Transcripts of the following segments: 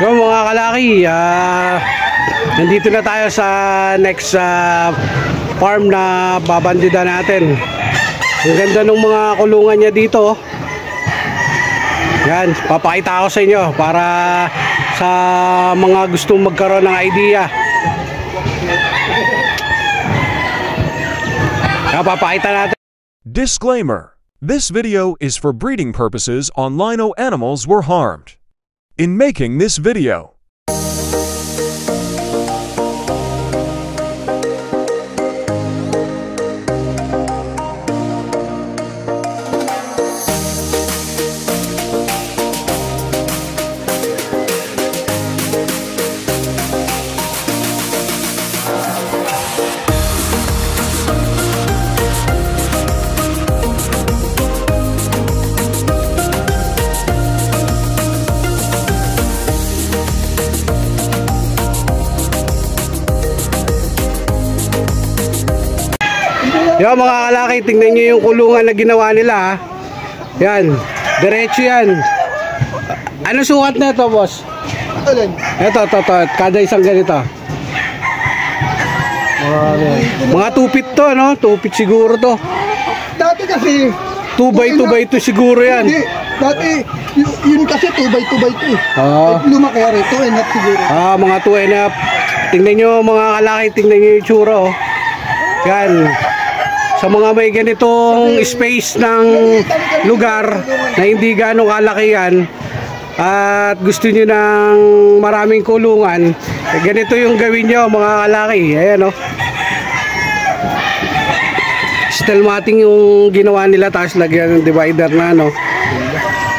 So mga kalaki, nandito na tayo sa next farm na babandida natin. Ang ganda ng mga kulungan niya dito. Yan, papakita ko sa inyo para sa mga gustong magkaroon ng idea. Papakita natin. Disclaimer: this video is for breeding purposes on lino animals were harmed. In making this video, Yan mga kalaki, tingnan nyo yung kulungan na ginawa nila ha. Yan, diretso yan. Ano sukat na ito, boss? Ito, kada isang ganito. Mga 2 feet to, no? 2 feet siguro to. Dati kasi 2x2x2 siguro yan. Hindi, dati yun kasi 2x2x2 eh. Lumaki rito, enough siguro. Mga 2 and a half. Tingnan nyo mga kalaki, tingnan nyo yung tsura oh. Yan. Sa mga may ganitong space ng lugar na hindi gano'ng kalaki yan at gusto nyo ng maraming kulungan, ganito yung gawin nyo mga kalaki. Ayan o. Steel matting yung ginawa nila, tapos lagyan ng divider na ano.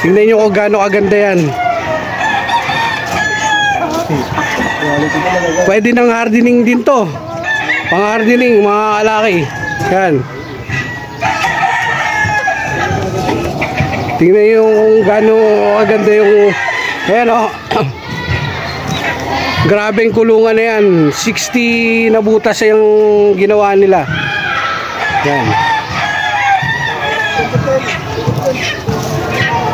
Tingnan nyo kung gano'ng kaganda yan. Pwede ng hardening din to. Pang hardening mga kalaki. Yan. Tingnan yung kung gaano kaganda yung ayan o. Grabe yung kulungan na yan. 60 na butas yung ginawa nila. Yan.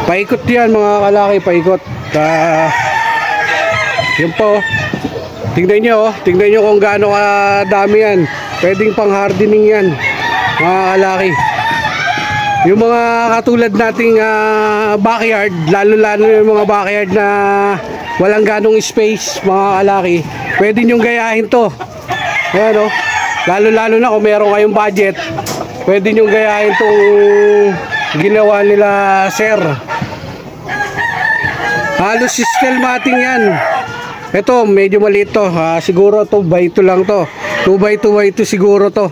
Paikot yan mga kalaki, paikot. Yun po. Tingnan nyo oh. Tingnan nyo kung gaano kadami yan. Pwedeng pang hardening yan mga kalaki. Yung mga katulad nating backyard, lalo yung mga backyard na walang ganong space mga kalaki, pwede nyong gayahin to. Ayan o, lalo na kung meron kayong budget, pwede nyong gayahin tong ginawa nila sir. Halos steel matting yan. Ito medyo maliit to, siguro 2x2 lang to, 2x2x2 siguro to.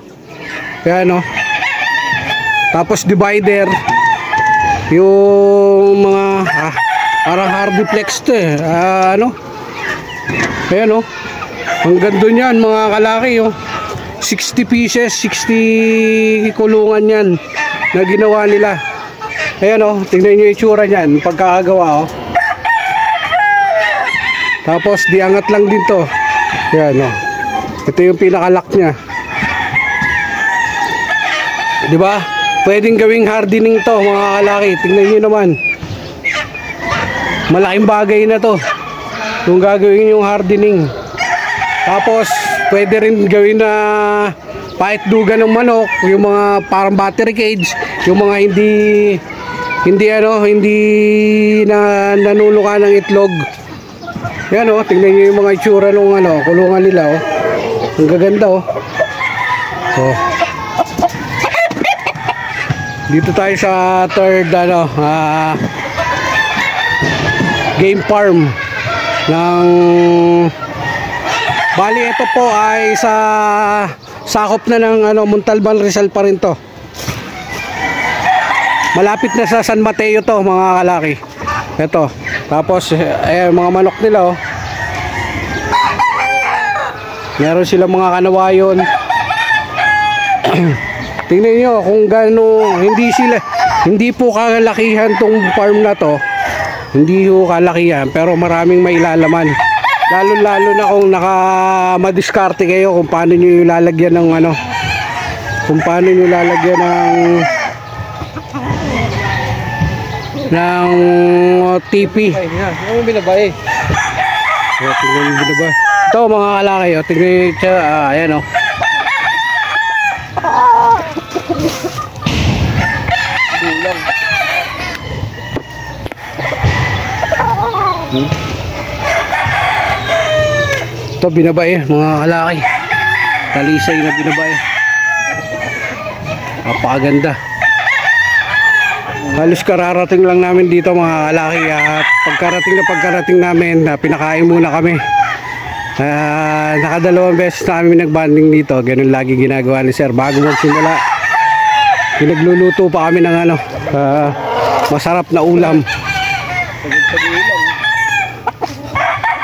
Ayan o. Tapos divider yung mga parang hardiplex to eh. Ano? Ayan oh. Ang ganda niyan mga kalaki oh. 60 pieces, 60 kulungan yan na ginawa nila. Ayan oh, tingnan niyo yung itsura niyan pagkakagawa oh. Tapos diangat lang din to. Ayan oh. Ito yung pinaka-lock niya. 'Di ba? Pwedeng gawing hardening to mga kalaki. Tingnan nyo naman. Malaking bagay na to kung gagawin yung hardening. Tapos pwede rin gawin na paitdugan ng manok. Yung mga parang battery cage. Yung mga hindi na nanulukan ng itlog. Yan o, tingnan nyo yung mga itsura ng kulungan nila o. Ang gaganda o. Dito tayo sa third game farm ng bali. Ito po ay sa sakop na ng Montalban, Rizal pa rin to. Malapit na sa San Mateo to mga kalaki. Ito. Tapos mga manok nila oh. Meron silang mga kanawayon. Tingnan nyo kung gaano, hindi po kalakihan tong farm na to. Hindi po kalakihan, pero maraming mailalaman. Lalo na kung madiskarte kayo kung paano nyo ilalagyan ng kung paano nyo lalagyan ng TP. So, tingnan nyo binaba. Ito mga kalaki, oh, tingnan nyo siya, ayan oh. Ito binaba mga kalaki. Talisay na binaba napakaganda. Halos kararating lang namin dito mga kalaki at pagkarating namin pinakain muna kami. Nakadalawang beses namin nagbanding dito. Ganun lagi ginagawa ni sir bago magsimula. Pinagluluto pa kami ng masarap na ulam.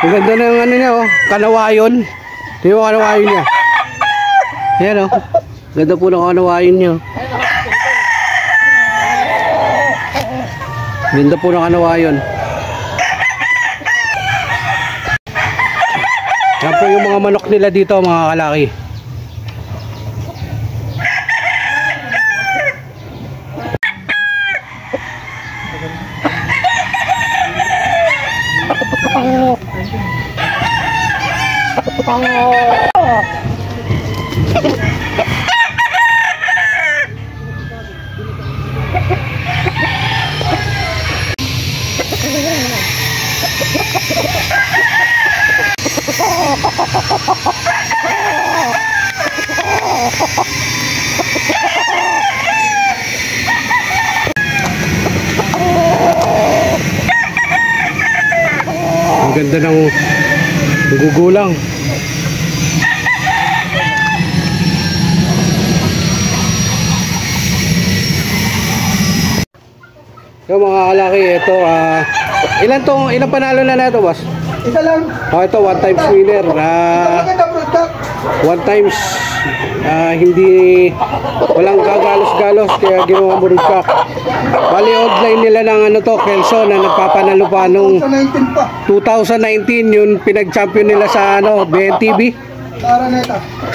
Ang ganda ng niya oh, kanawayon. Tingnan mo kanawayon niya. Ayan oh. Ganda po ng kanawayon niya. Ganda po ng kanawayon. Yan po yung mga manok nila dito mga kalaki. Ang ganda ng gugulang. Yung mga kalaki, ito ilang panalo na ito, boss? Isa lang. Ito one times winner. One times hindi walang kagalos-galos kaya ginawa mo rugkak. Bali old line nila ng Kelso na nagpapanalo pa nung 2019 yung pinag-champion nila sa BNTB.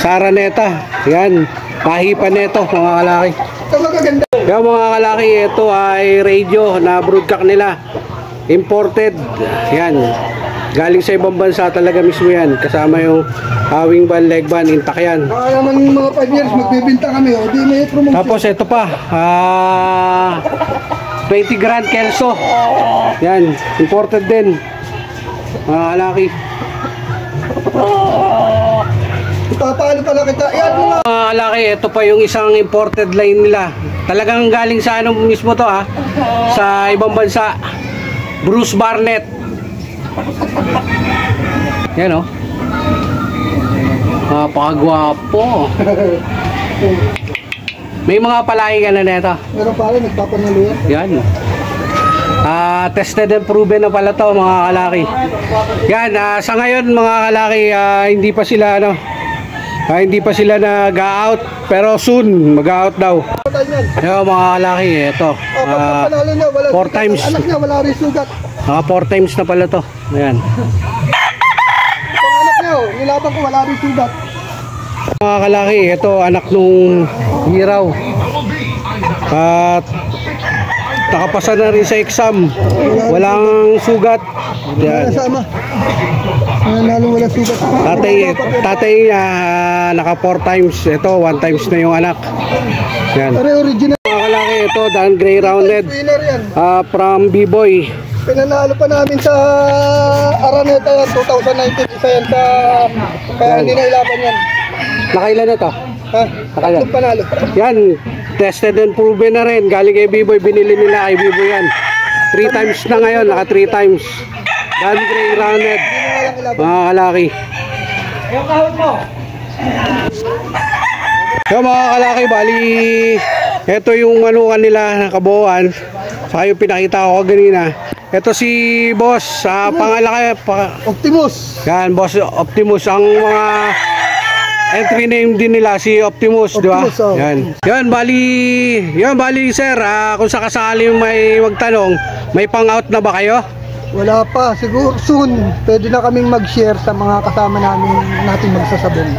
Saraneta. Yan. Pahipan nito mga kalaki. Ito magaganda. Kaya mga kalaki, ito ay radio na broodcock nila. Imported. Yan. Galing sa ibang bansa talaga mismo yan. Kasama yung wing band, leg band, intact yan. Baka naman mga 5 years magbibinta kami. O di may promotion. Tapos ito pa. 20 grand Kelso. Yan. Imported din. Mga kalaki. Papalo pala kita. Yan mga. Mga kalaki, ito pa yung isang imported line nila. Talagang galing sa mismo to sa ibang bansa. Bruce Barnett. Yan oh. Napakagwapo. May mga palaki ka na nito. Meron pala nagpapanalo yan. Yan. Tested and proven na pala to mga kalaki. Yan, sa ngayon mga kalaki, hindi pa sila hindi pa sila nag-out pero soon mag-out daw. Yan mga kalaki, ito. 4 times. Anak niya wala rin sugat. 4 times na pala to. Ayan. Itong anak niya, nilabang ko wala rin sugat. Mga kalaki, ito anak nung hiraw. At nakapasa na rin sa exam. Walang sugat. Yan. Sama. Nanalo wala sugat. Tatay niya naka 4 times. Ito 1 times na yung anak. Yan. Original. Mga kalaki, ito Dan Gray Rounded. Winner yan. From B-Boy. Pinanalo pa namin sa Araneta yan, 2019. Isa yan sa kaya hindi na ilaban yan. Nakailan na to? Ha? Nakailan? Tatlong panalo. Yan. Tested and proven na rin. Galing kay B-Boy. Binili nila kay B-Boy yan. 3 times na ngayon. Naka 3 times. Dan Gray Rounded. Mga kalaki. Yung kahon mo. Yung mga kalaki, bali ito yung nila kabuuan. Saka yung pinakita ko kanina. Ito si Boss, pangalan Optimus. yan, Boss Optimus. Ang mga entry name din nila si Optimus, di ba? Oh. Yan, bali sir, kung sakasali may magtanong, may pang-out na ba kayo? Wala pa, siguro soon. Pwede na kaming mag-share sa mga kasama natin magsasabong.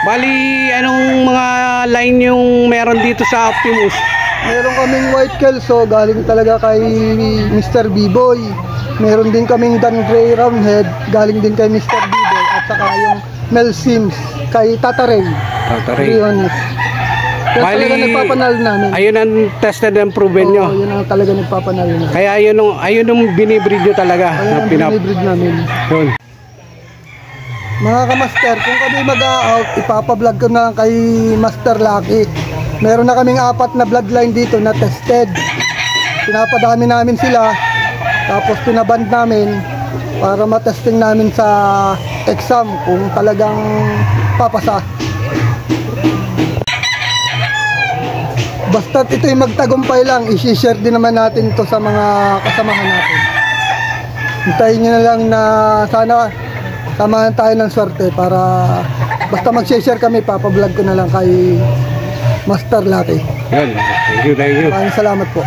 Bali, anong mga line yung meron dito sa Optimus? Meron kaming white Kelso, galing talaga kay Mr. B-Boy. Meron din kaming Dan Gray Roundhead, galing din kay Mr. Bieber, at saka yung Mel Sims kay Tata Ray. Tataray. Yun. Yan Bali, talaga nagpapanalo namin. Ayun ang tested and proven nyo. Oo, yun ang talaga nagpapanalo namin. Kaya ayun yung binibreed nyo talaga. Ayun ang binibreed namin. Yun. Mga kamaster, kung kami mag-out, ipapablog ko na kay Master Lucky. Meron na kaming 4 na bloodline dito na tested. Pinapadami namin sila, tapos pinaband namin para matesting namin sa exam kung talagang papasa. Basta't ito'y magtagumpay lang, isi-share din naman natin ito sa mga kasamahan natin. Hintayin nyo na lang na sana samahan tayo ng swerte para basta mag-share kami, papablog ko na lang kay Master Lucky. Yun. Thank you. Maraming salamat po.